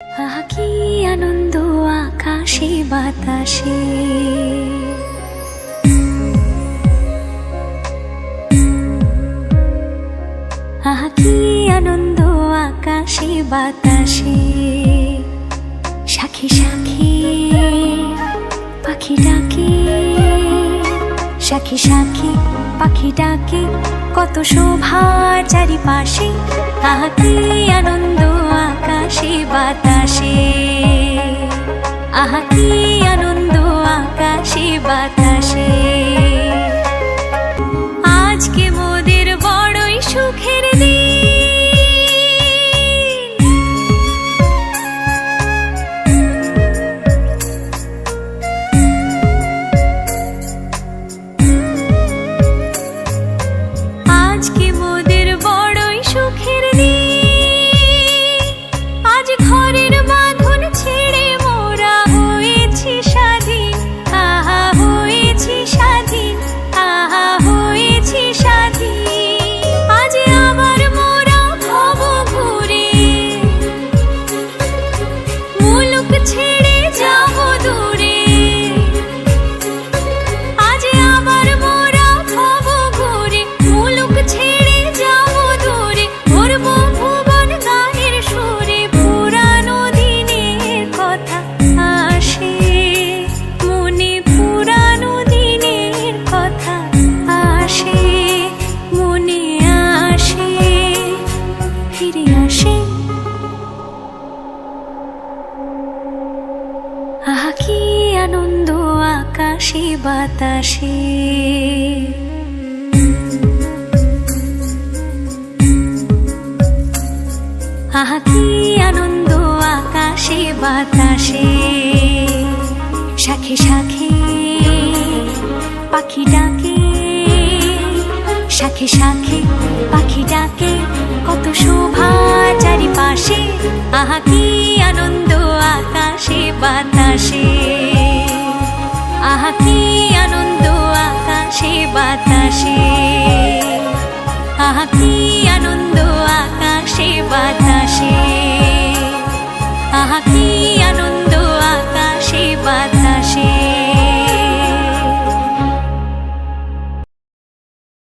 আহা কি আনন্দ আকাশে বাতাসে, আহা কি আনন্দ আকাশে বাতাসে। সাখী সাখী পাখি ডাকে, সাখী সাখী পাখি ডাকে, কত শোভা চারিপাশে। আহা কি আনন্দ আকাশে বাতাসে, আহা কি আনন্দ আকাশে বাতাসে। আজকে মোদের বড়ই সুখের দিন, আজকে মোদের বড়ই সুখের দিন। আজ ঘরের বাঁধন ছেড়ে মোরা হয়েছি স্বাধীন, আহা হয়েছি স্বাধীন, আহা হয়েছি স্বাধীন। আজ আবার মোরা ভব ঘুরে মুলুক ছেড়ে যাব দূরে। আজ আবার মোরা ভব ঘুরে মুলুক ছেড়ে যাব দূরে। ভরব ভুবন গানের সুরে, পুরানো দিনের কথা আসে মনে, পুরানো দিনের কথা আসে মনে, আসে ফিরে আসে। আহা কি আনন্দ আকাশে বাতাসে, আহা কি আনন্দ আকাশে বাতাসে। শাখে শাখে পাখি ডাকে, শাখে শাখে পাখি ডাকে, কত শোভা চারিপাশে। আহা কি আনন্দ আকাশে বাতাসে।